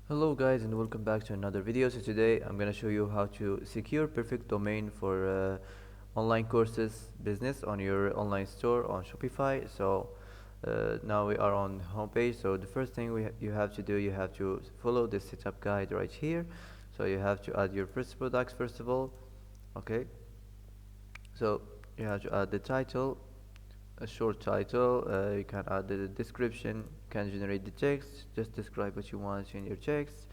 Hello guys and welcome back to another video. So today I'm gonna show you how to secure perfect domain for online courses business on your online store on Shopify. So now we are on homepage. So the first thing you have to do, you have to follow the setup guide right here. So you have to add your first products first of all. Okay, so you have to add the title, a short title. You can add the description, can generate the text, just describe what you want in your text.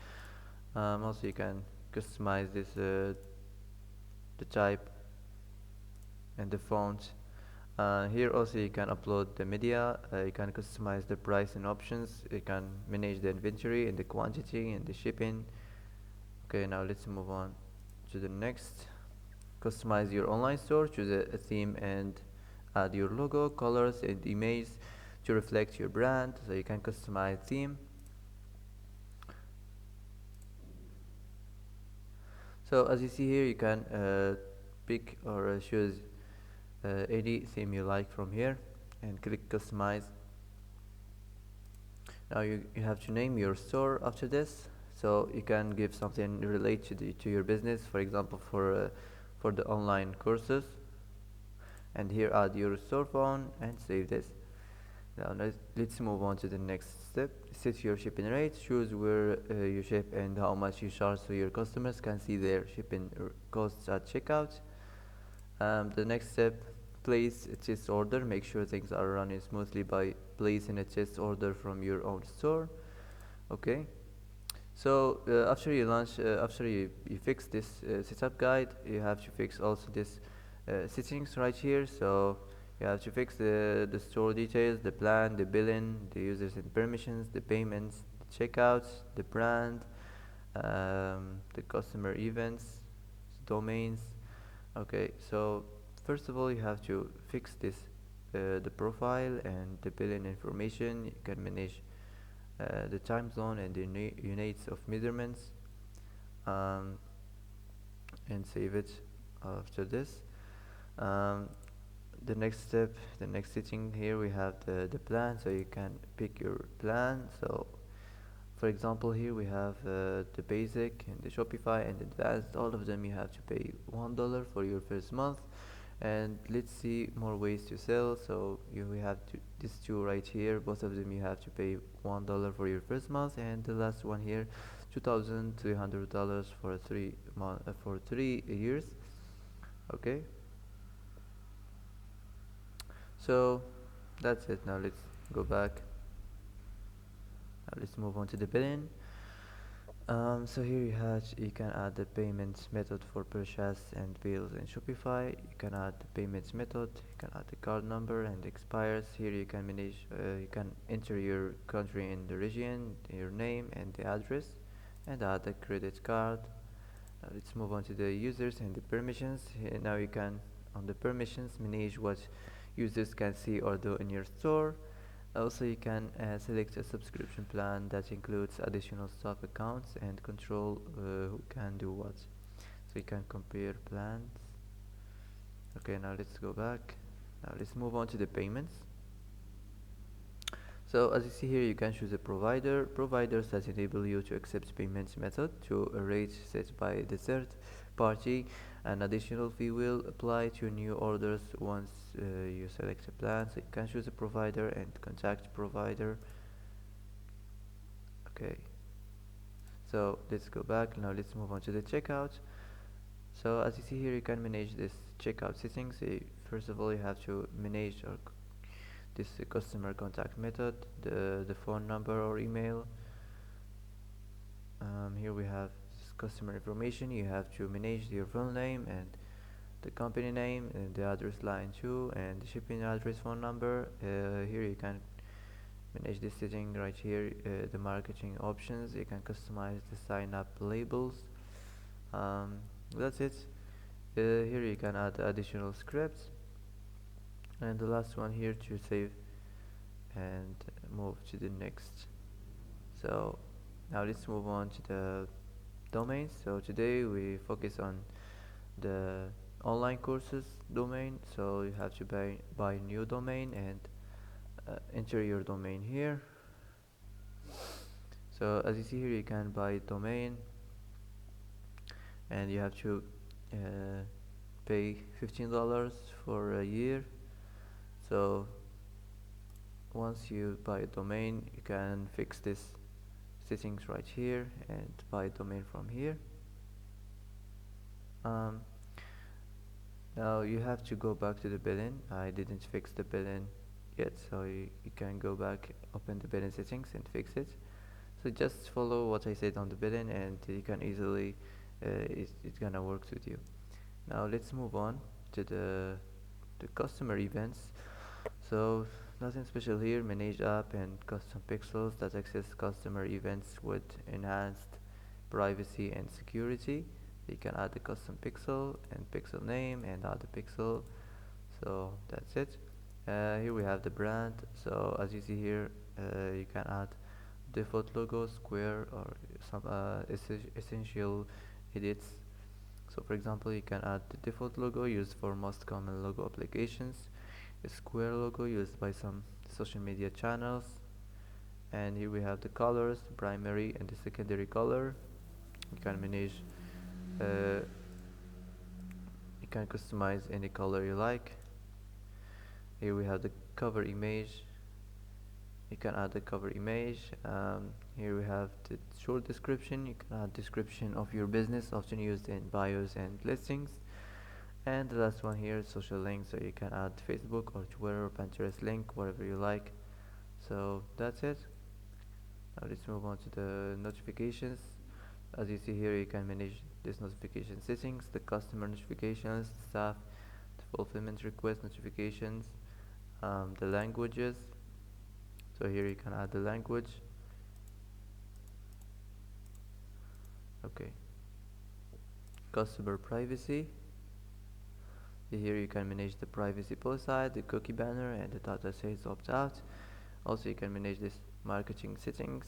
Also you can customize this the type and the font. Here also you can upload the media. You can customize the price and options. You can manage the inventory and the quantity and the shipping. Okay, now let's move on to the next. Customize your online store. Choose a theme and add your logo, colors and images to reflect your brand. So you can customize theme. So as you see here, you can pick or choose any theme you like from here and click customize. Now you have to name your store after this, so you can give something related to your business, for example for the online courses, and here add your store phone and save this. Now let's move on to the next step. Set your shipping rate. Choose where you ship and how much you charge so your customers can see their shipping costs at checkout. The next step, place a test order. Make sure things are running smoothly by placing a test order from your own store. Okay. So after you fix this setup guide, you have to fix also this settings right here. So you have to fix the store details, the plan, the billing, the users and permissions, the payments, the checkouts, the brand, the customer events, domains. Okay, so first of all you have to fix this the profile and the billing information. You can manage the time zone and the units of measurements, um, and save it after this. um, the next step, the next setting, here we have the plan, so you can pick your plan. So for example here we have the basic and the Shopify and advanced. All of them you have to pay $1 for your first month. And let's see more ways to sell. So we have these two right here. Both of them you have to pay $1 for your first month, and the last one here $2,300 for 3 years. Okay, so that's it. Now let's go back. Now let's move on to the billing. So here you can add the payment method for purchase and bills in Shopify. You can add the payments method. You can add the card number and expires. Here you can manage. You can enter your country and the region, your name and the address, and add the credit card. Now let's move on to the users and the permissions. Here now you can, on the permissions, manage what users can see or do in your store. Also you can select a subscription plan that includes additional stock accounts and control who can do what. So you can compare plans. Okay, now let's go back. Now let's move on to the payments. So as you see here, you can choose a provider. Providers that enable you to accept payments method to a rate set by the third party. An additional fee will apply to new orders once you select a plan. So you can choose a provider and contact provider. Okay, so let's go back. Now let's move on to the checkout. So as you see here, you can manage this checkout settings. First of all, you have to manage this customer contact method, the phone number or email. Here we have customer information. You have to manage your full name and the company name and the address line 2 and the shipping address, phone number. Here you can manage this setting right here. The marketing options, you can customize the sign up labels. That's it. Here you can add additional scripts, and the last one here to save and move to the next. So now let's move on to the domains. So today we focus on the online courses domain. So you have to buy new domain and enter your domain here. So as you see here, you can buy domain, and you have to uh, pay $15 for a year. So once you buy a domain, you can fix this settings right here and buy a domain from here. um, Now you have to go back to the billing. I didn't fix the billing yet, so you can go back, open the billing settings and fix it. So just follow what I said on the billing, and you can easily it's gonna work with you. Now let's move on to the customer events. So nothing special here. Manage app and custom pixels that access customer events with enhanced privacy and security. You can add the custom pixel and pixel name and add the pixel. So that's it. Here we have the brand. So as you see here, you can add default logo, square, or some essential edits. So for example, you can add the default logo used for most common logo applications, a square logo used by some social media channels, and here we have the colors, the primary and the secondary color. You can manage, uh, you can customize any color you like. Here we have the cover image. You can add the cover image. Here we have the short description. You can add description of your business, often used in bios and listings. And the last one here, social links. So you can add Facebook or Twitter or Pinterest link, whatever you like. So that's it. Now let's move on to the notifications. As you see here, you can manage this notification settings, the customer notifications, staff, the fulfillment request notifications, the languages. So here you can add the language. Okay. Customer privacy. Here you can manage the privacy policy, the cookie banner, and the data says opt out. Also you can manage this marketing settings.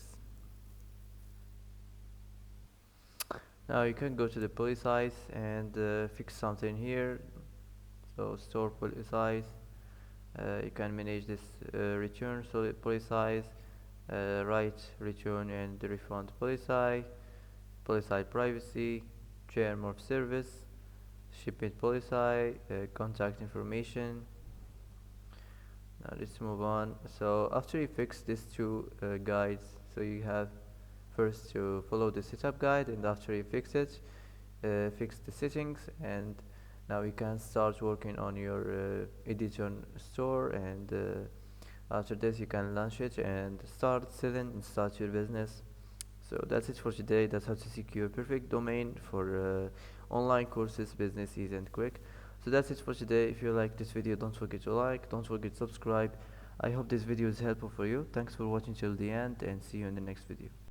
Now you can go to the policies and fix something here. So store policies. You can manage this return policies, right return and the refund policy privacy, term of service, shipping policy, contact information. Now let's move on. So after you fix these two guides, so you have first to follow the setup guide, and after you fix it, fix the settings, and now you can start working on your editor store, and after this you can launch it and start selling and start your business. So that's it for today. That's how to secure perfect domain for online courses, business easy and quick. So that's it for today. If you like this video, don't forget to like, don't forget to subscribe. I hope this video is helpful for you. Thanks for watching till the end, and see you in the next video.